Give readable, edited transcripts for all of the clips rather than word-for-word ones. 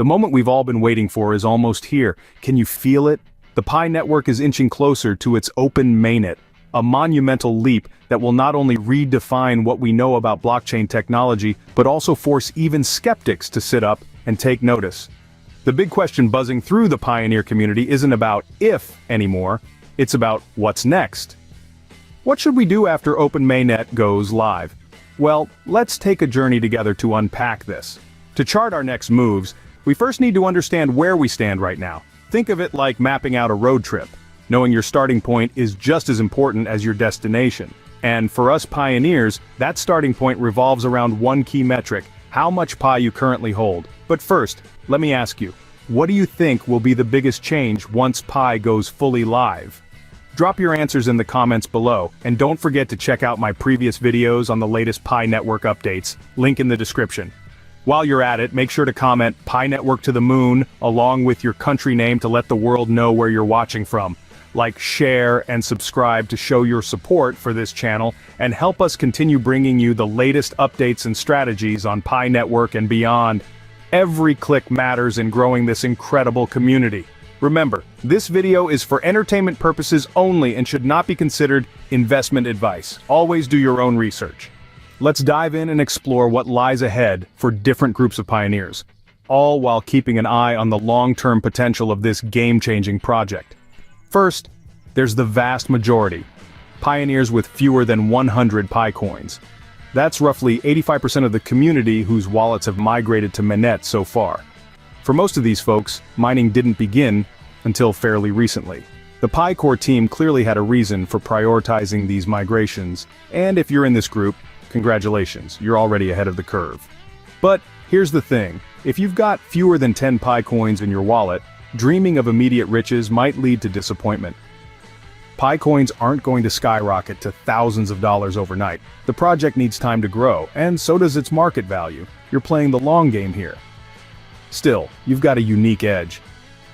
The moment we've all been waiting for is almost here. Can you feel it? The Pi network is inching closer to its open mainnet, a monumental leap that will not only redefine what we know about blockchain technology, but also force even skeptics to sit up and take notice. The big question buzzing through the Pioneer community isn't about if anymore, it's about what's next. What should we do after Open Mainnet goes live? Well, let's take a journey together to unpack this. To chart our next moves, we first need to understand where we stand right now. Think of it like mapping out a road trip. Knowing your starting point is just as important as your destination. And for us pioneers, that starting point revolves around one key metric: how much Pi you currently hold. But first, let me ask you, what do you think will be the biggest change once Pi goes fully live? Drop your answers in the comments below, and don't forget to check out my previous videos on the latest Pi network updates, link in the description. While you're at it, make sure to comment Pi network to the moon along with your country name to let the world know where you're watching from. Like, share, and subscribe to show your support for this channel and help us continue bringing you the latest updates and strategies on Pi network and beyond. Every click matters in growing this incredible community. Remember, this video is for entertainment purposes only and should not be considered investment advice. Always do your own research. Let's dive in and explore what lies ahead for different groups of pioneers, all while keeping an eye on the long-term potential of this game-changing project. First, there's the vast majority, pioneers with fewer than 100 Pi coins. That's roughly 85% of the community whose wallets have migrated to Mainnet so far. For most of these folks, mining didn't begin until fairly recently. The Pi Core team clearly had a reason for prioritizing these migrations, and if you're in this group, congratulations, you're already ahead of the curve. But here's the thing, if you've got fewer than 10 Pi coins in your wallet, dreaming of immediate riches might lead to disappointment. Pi coins aren't going to skyrocket to thousands of dollars overnight. The project needs time to grow, and so does its market value. You're playing the long game here. Still, you've got a unique edge.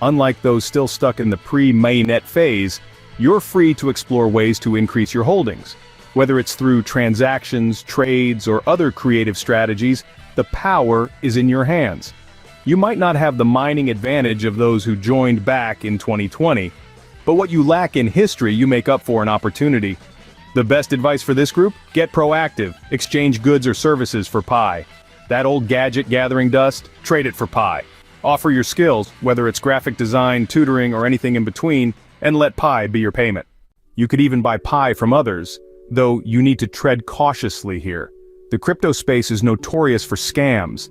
Unlike those still stuck in the pre-mainnet phase, you're free to explore ways to increase your holdings. Whether it's through transactions, trades, or other creative strategies, the power is in your hands. You might not have the mining advantage of those who joined back in 2020, but what you lack in history you make up for in opportunity. The best advice for this group? Get proactive, exchange goods or services for Pi. That old gadget gathering dust? Trade it for Pi. Offer your skills, whether it's graphic design, tutoring, or anything in between, and let Pi be your payment. You could even buy Pi from others, though you need to tread cautiously here. The crypto space is notorious for scams,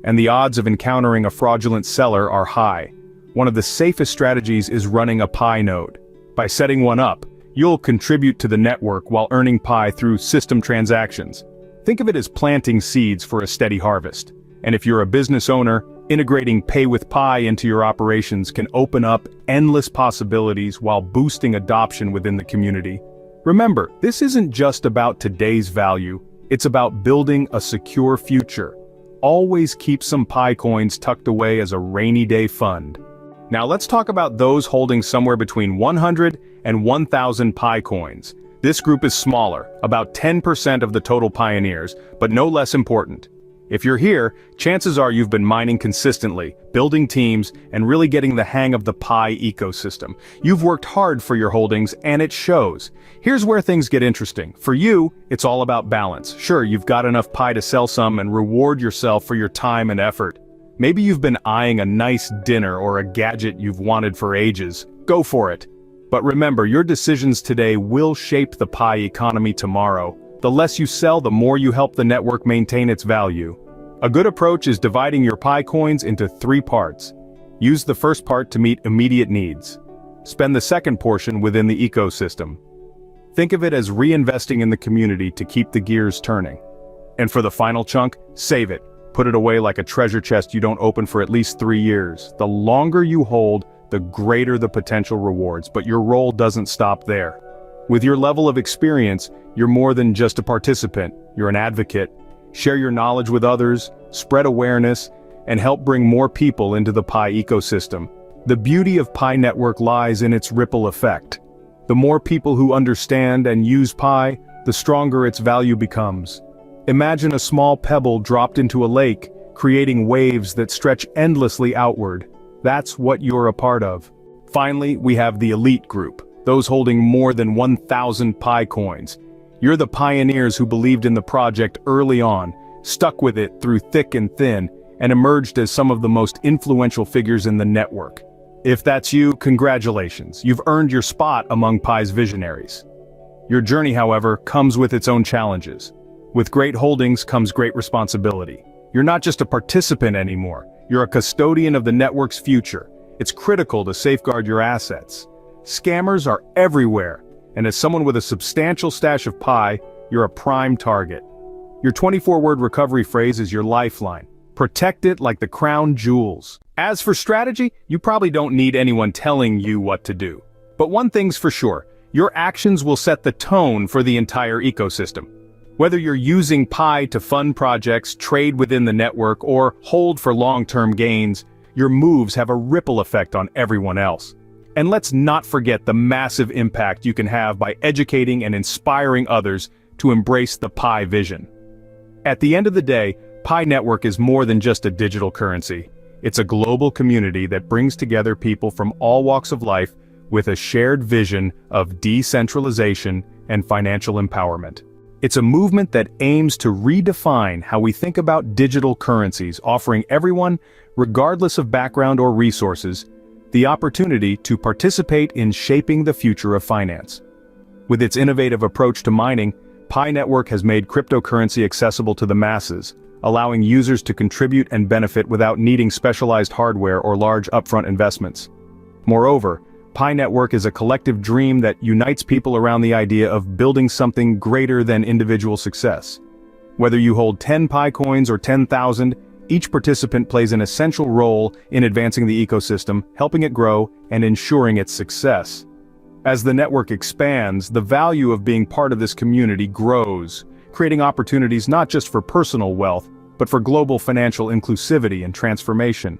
and the odds of encountering a fraudulent seller are high. One of the safest strategies is running a Pi node. By setting one up, you'll contribute to the network while earning Pi through system transactions. Think of it as planting seeds for a steady harvest. And if you're a business owner, integrating Pay with Pi into your operations can open up endless possibilities while boosting adoption within the community. Remember, this isn't just about today's value, it's about building a secure future. Always keep some Pi coins tucked away as a rainy day fund. Now let's talk about those holding somewhere between 100 and 1,000 Pi coins. This group is smaller, about 10% of the total pioneers, but no less important. If you're here, chances are you've been mining consistently, building teams, and really getting the hang of the Pi ecosystem. You've worked hard for your holdings, and it shows. Here's where things get interesting. For you, it's all about balance. Sure, you've got enough Pi to sell some and reward yourself for your time and effort. Maybe you've been eyeing a nice dinner or a gadget you've wanted for ages. Go for it. But remember, your decisions today will shape the Pi economy tomorrow. The less you sell, the more you help the network maintain its value. A good approach is dividing your Pi coins into 3 parts. Use the first part to meet immediate needs. Spend the second portion within the ecosystem. Think of it as reinvesting in the community to keep the gears turning. And for the final chunk, save it. Put it away like a treasure chest you don't open for at least 3 years. The longer you hold, the greater the potential rewards, but your role doesn't stop there. With your level of experience, you're more than just a participant, you're an advocate. Share your knowledge with others, spread awareness, and help bring more people into the Pi ecosystem. The beauty of Pi Network lies in its ripple effect. The more people who understand and use Pi, the stronger its value becomes. Imagine a small pebble dropped into a lake, creating waves that stretch endlessly outward. That's what you're a part of. Finally, we have the elite group, those holding more than 1,000 Pi coins. You're the pioneers who believed in the project early on, stuck with it through thick and thin, and emerged as some of the most influential figures in the network. If that's you, congratulations, you've earned your spot among Pi's visionaries. Your journey, however, comes with its own challenges. With great holdings comes great responsibility. You're not just a participant anymore, you're a custodian of the network's future. It's critical to safeguard your assets. Scammers are everywhere, and as someone with a substantial stash of Pi, you're a prime target. Your 24-word recovery phrase is your lifeline. Protect it like the crown jewels. As for strategy, you probably don't need anyone telling you what to do. But one thing's for sure, your actions will set the tone for the entire ecosystem. Whether you're using Pi to fund projects, trade within the network, or hold for long-term gains, your moves have a ripple effect on everyone else. And let's not forget the massive impact you can have by educating and inspiring others to embrace the Pi vision. At the end of the day, Pi Network is more than just a digital currency. It's a global community that brings together people from all walks of life with a shared vision of decentralization and financial empowerment. It's a movement that aims to redefine how we think about digital currencies, offering everyone, regardless of background or resources, the opportunity to participate in shaping the future of finance. With its innovative approach to mining, Pi Network has made cryptocurrency accessible to the masses, allowing users to contribute and benefit without needing specialized hardware or large upfront investments. Moreover, Pi Network is a collective dream that unites people around the idea of building something greater than individual success. Whether you hold 10 Pi coins or 10,000, each participant plays an essential role in advancing the ecosystem, helping it grow, and ensuring its success. As the network expands, the value of being part of this community grows, creating opportunities not just for personal wealth, but for global financial inclusivity and transformation.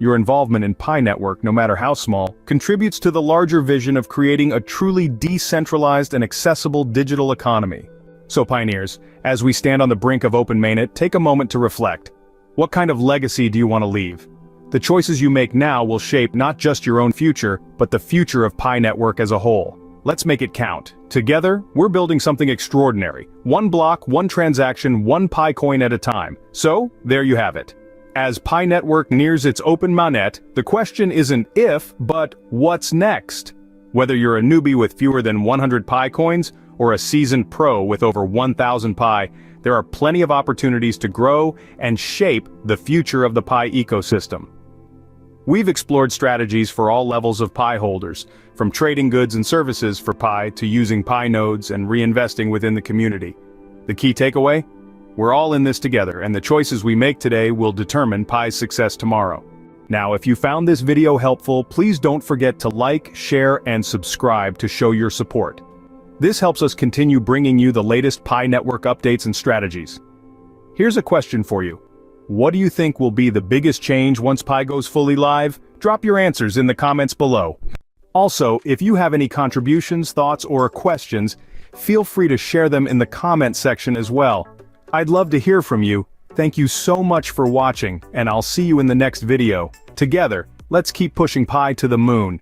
Your involvement in Pi Network, no matter how small, contributes to the larger vision of creating a truly decentralized and accessible digital economy. So pioneers, as we stand on the brink of Open Mainnet, take a moment to reflect. What kind of legacy do you want to leave? The choices you make now will shape not just your own future, but the future of Pi Network as a whole. Let's make it count. Together, we're building something extraordinary. One block, one transaction, one Pi coin at a time. So, there you have it. As Pi Network nears its Open Mainnet, the question isn't if, but what's next? Whether you're a newbie with fewer than 100 Pi coins, or a seasoned pro with over 1,000 Pi, there are plenty of opportunities to grow and shape the future of the Pi ecosystem. We've explored strategies for all levels of Pi holders, from trading goods and services for Pi to using Pi nodes and reinvesting within the community. The key takeaway? We're all in this together, and the choices we make today will determine Pi's success tomorrow. Now, if you found this video helpful, please don't forget to like, share, and subscribe to show your support. This helps us continue bringing you the latest Pi Network updates and strategies. Here's a question for you. What do you think will be the biggest change once Pi goes fully live? Drop your answers in the comments below. Also, if you have any contributions, thoughts, or questions, feel free to share them in the comment section as well. I'd love to hear from you. Thank you so much for watching, and I'll see you in the next video. Together, let's keep pushing Pi to the moon.